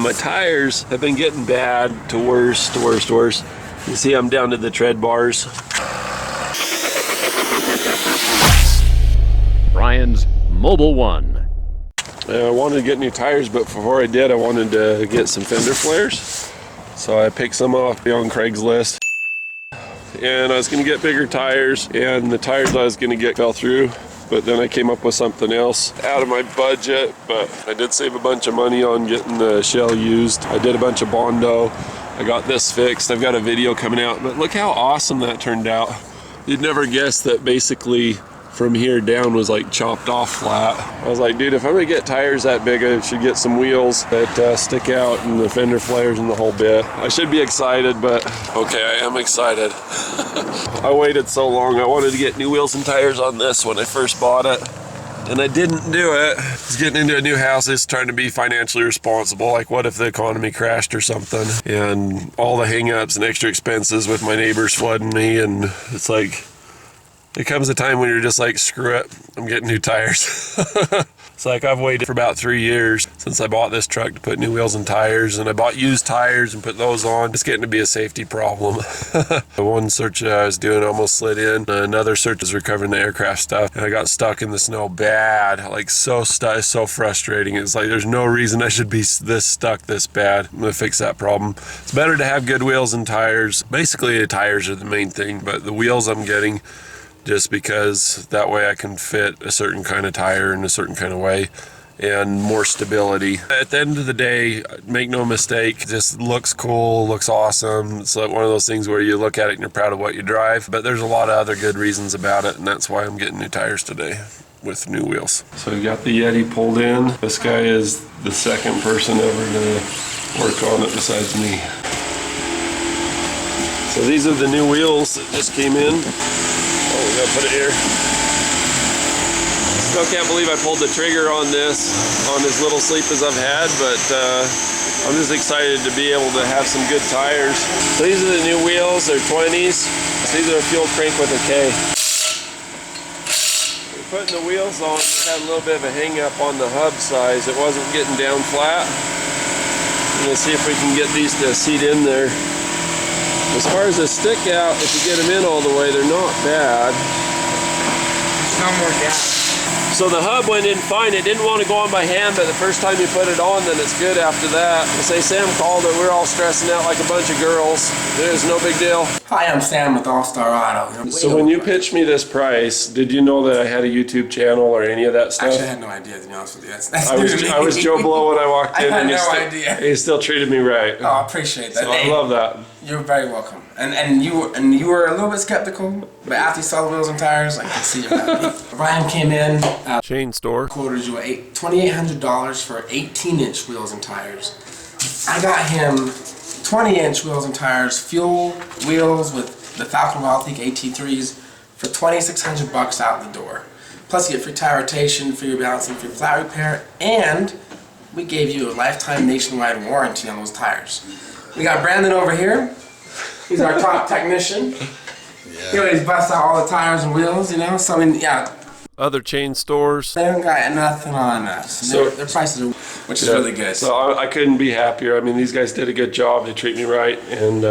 My tires have been getting bad to worse to worse to worse. You see I'm down to the tread bars. Brian's Mobile One. I wanted to get new tires, but before I did, I wanted to get some fender flares. So I picked some off on Craigslist. And I was going to get bigger tires, and the tires I was going to get fell through. But then I came up with something else out of my budget, but I did save a bunch of money on getting the shell used. I did a bunch of Bondo. I got this fixed. I've got a video coming out, but look how awesome that turned out. You'd never guess that basically from here down was like chopped off flat. I was like, dude, if I'm gonna get tires that big, I should get some wheels that stick out and the fender flares and the whole bit. I should be excited, but okay, I am excited. I waited so long. I wanted to get new wheels and tires on this when I first bought it, and I didn't do it. I was getting into a new house, just trying to be financially responsible. Like, what if the economy crashed or something? And all the hang-ups and extra expenses with my neighbors flooding me, and it's like, there comes a time when you're just like, screw it, I'm getting new tires. It's like I've waited for about 3 years since I bought this truck to put new wheels and tires, and I bought used tires and put those on. It's getting to be a safety problem. One search I was doing almost slid in. Another search was recovering the aircraft stuff, and I got stuck in the snow bad, like so stuck, so frustrating. It's like there's no reason I should be this stuck this bad. I'm gonna fix that problem. It's better to have good wheels and tires. Basically, the tires are the main thing, but the wheels I'm getting just because that way I can fit a certain kind of tire in a certain kind of way and more stability. At the end of the day, make no mistake, it just looks cool, looks awesome. It's like one of those things where you look at it and you're proud of what you drive, but there's a lot of other good reasons about it, and that's why I'm getting new tires today with new wheels. So we got the Yeti pulled in. This guy is the second person ever to work on it besides me. So these are the new wheels that just came in. Oh, we gotta put it here. Still can't believe I pulled the trigger on this, on as little sleep as I've had, but I'm just excited to be able to have some good tires. So these are the new wheels, they're 20s. These are a fuel crank with a K. We're putting the wheels on, had a little bit of a hang up on the hub size. It wasn't getting down flat. I'm gonna see if we can get these to seat in there. As far as the stick out, if you get them in all the way, they're not bad. There's no more gas. So the hub went in fine. It didn't want to go on by hand, but the first time you put it on, then it's good after that. I say Sam called it. We're all stressing out like a bunch of girls. It was no big deal. Hi, I'm Sam with All Star Auto. So when you pitched me this price, did you know that I had a YouTube channel or any of that stuff? Actually, I had no idea, to be honest with you. That's I was Joe Blow when I walked in. I had and no idea. He still treated me right. Oh, I appreciate that. So I love that. You're very welcome. And you were a little bit skeptical, but after you saw the wheels and tires, I could see you're happy. Ryan came in, Chain store. quoted you $2,800 for 18-inch wheels and tires. I got him 20-inch wheels and tires, fuel wheels with the Falcon Wildpeak AT3s for $2,600 out the door. Plus you get free tire rotation, free rebalancing, free flat repair, and we gave you a lifetime nationwide warranty on those tires. We got Brandon over here. He's our top technician. He always busts out all the tires and wheels, you know? So, I mean, yeah. Other chain stores. They don't got nothing on us. So their prices are, which is really good. So I couldn't be happier. I mean, these guys did a good job. They treat me right, and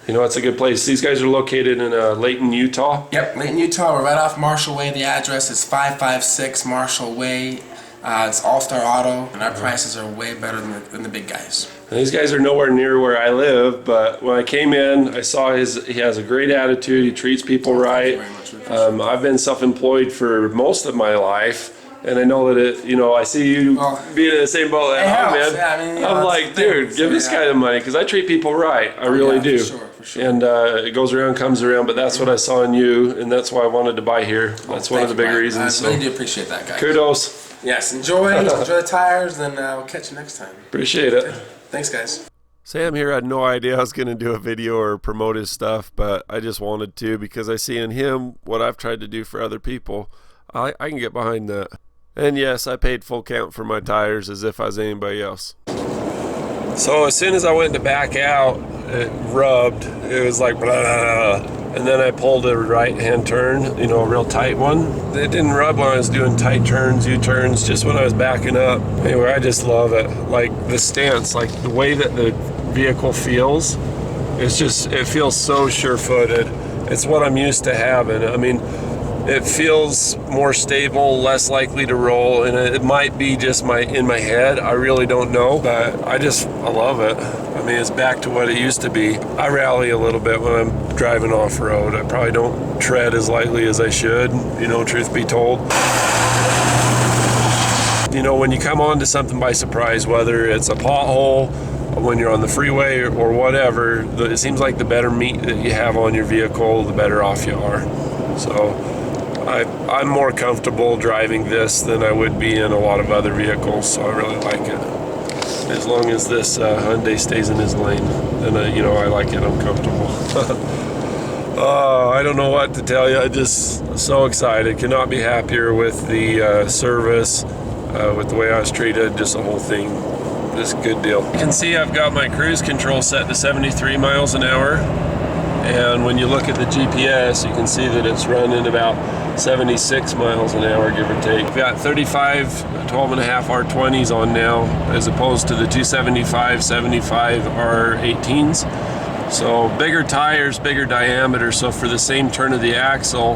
you know, it's a good place. These guys are located in Layton, Utah. Yep, Layton, Utah. We're right off Marshall Way. The address is 556 Marshall Way. It's All Star Auto, and our prices are way better than the big guys. And these guys are nowhere near where I live, but when I came in, I saw he has a great attitude. He treats people right. I've been self-employed for most of my life, and I know that I see you being in the same boat that I'm in. Yeah, I mean, I'm like, dude, give this guy the money, because I treat people right. I really do. For sure. And it goes around, comes around, but that's what I saw in you, and that's why I wanted to buy here. That's one of the big reasons. I really do appreciate that, guys. Kudos. Yes, enjoy the tires, then we'll catch you next time. Appreciate it. Thanks, guys. Sam here had no idea I was going to do a video or promote his stuff, but I just wanted to because I see in him what I've tried to do for other people. I can get behind that. And yes, I paid full count for my tires as if I was anybody else. So as soon as I went to back out, it rubbed. It was like blah, blah, blah. and then I pulled a right-hand turn, you know, a real tight one. It didn't rub when I was doing tight turns, U-turns, just when I was backing up. Anyway, I just love it. Like the stance, like the way that the vehicle feels, it feels so sure-footed. It's what I'm used to having. I mean, it feels more stable, less likely to roll, and it might be just in my head. I really don't know, but I love it. I mean, it's back to what it used to be. I rally a little bit when I'm driving off-road. I probably don't tread as lightly as I should, you know, truth be told. You know, when you come onto something by surprise, whether it's a pothole, when you're on the freeway or whatever, it seems like the better meat that you have on your vehicle, the better off you are. So I'm more comfortable driving this than I would be in a lot of other vehicles, so I really like it. As long as this Hyundai stays in his lane, then you know, I like it. I'm comfortable. Oh, I don't know what to tell you. I'm just so excited. Cannot be happier with the service, with the way I was treated, just the whole thing. Just a good deal. You can see I've got my cruise control set to 73 miles an hour. And when you look at the GPS, you can see that it's running about 76 miles an hour, give or take. We've got 35 12.5 R20s on now, as opposed to the 275, 75 R18s. So bigger tires, bigger diameter. So for the same turn of the axle,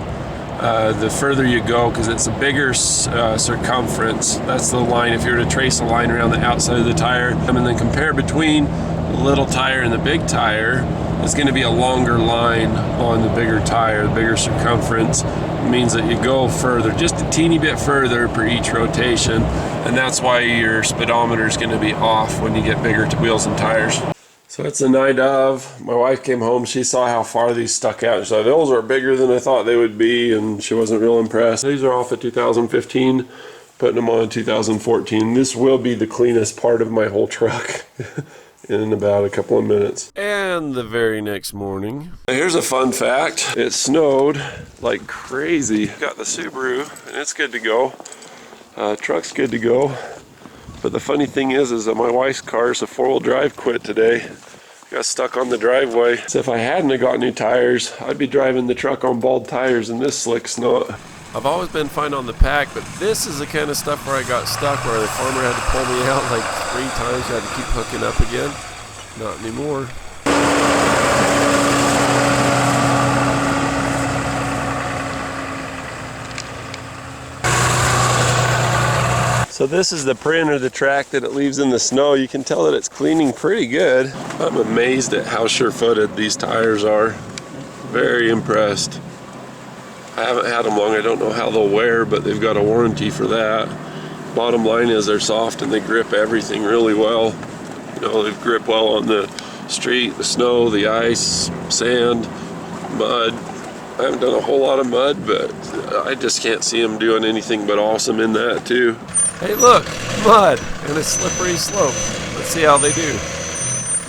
the further you go, because it's a bigger circumference. That's the line, if you were to trace a line around the outside of the tire, and then compare between the little tire and the big tire, it's going to be a longer line on the bigger tire. The bigger circumference means that you go further, just a teeny bit further per each rotation, and that's why your speedometer is going to be off when you get bigger wheels and tires. So it's the night of. My wife came home. She saw how far these stuck out. She said, those are bigger than I thought they would be, and she wasn't real impressed. These are off at 2015, putting them on 2014. This will be the cleanest part of my whole truck. In about a couple of minutes. And the very next morning. Here's a fun fact. It snowed like crazy. Got the Subaru and it's good to go. Truck's good to go. But the funny thing is that my wife's car's a 4-wheel drive quit today. Got stuck on the driveway. So if I hadn't have got new tires, I'd be driving the truck on bald tires in this slick snow. I've always been fine on the pack, but this is the kind of stuff where I got stuck, where the farmer had to pull me out like 3 times. You had to keep hooking up again. Not anymore. So this is the print or the track that it leaves in the snow. You can tell that it's cleaning pretty good. I'm amazed at how sure-footed these tires are. Very impressed. I haven't had them long. I don't know how they'll wear, but they've got a warranty for that. Bottom line is they're soft and they grip everything really well. You know, they grip well on the street, the snow, the ice, sand, mud. I haven't done a whole lot of mud, but I just can't see them doing anything but awesome in that too. Hey look, mud and a slippery slope. Let's see how they do.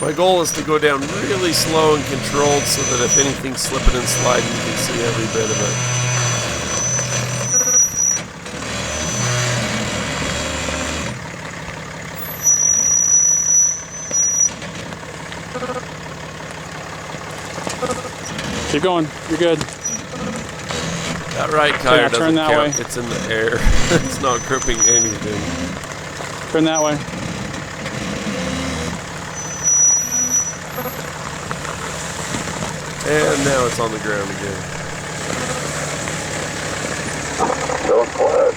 My goal is to go down really slow and controlled so that if anything's slipping and sliding, you can see every bit of it. Keep going. You're good. That right tire doesn't turn that count. way. It's in the air. It's not gripping anything. Turn that way. And now it's on the ground again. Still flat.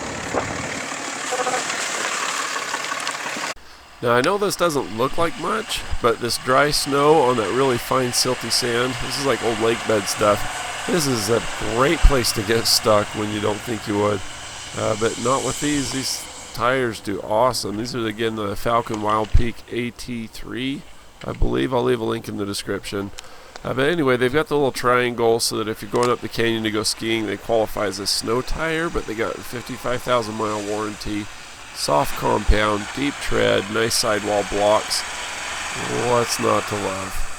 Now I know this doesn't look like much, but this dry snow on that really fine silty sand, this is like old lake bed stuff. This is a great place to get stuck when you don't think you would. But not with these. These tires do awesome. These are again the Falcon Wild Peak AT3, I believe. I'll leave a link in the description. But anyway, they've got the little triangle so that if you're going up the canyon to go skiing, they qualify as a snow tire, but they got a 55,000 mile warranty. Soft compound, deep tread, nice sidewall blocks. What's not to love?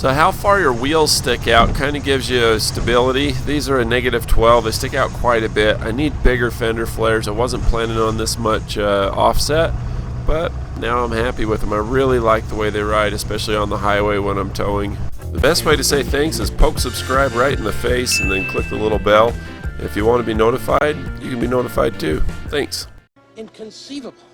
So how far your wheels stick out kind of gives you stability. These are a -12. They stick out quite a bit. I need bigger fender flares. I wasn't planning on this much offset, but now I'm happy with them. I really like the way they ride, especially on the highway when I'm towing. The best way to say thanks is poke subscribe right in the face and then click the little bell. If you want to be notified, you can be notified too. Thanks. Inconceivable.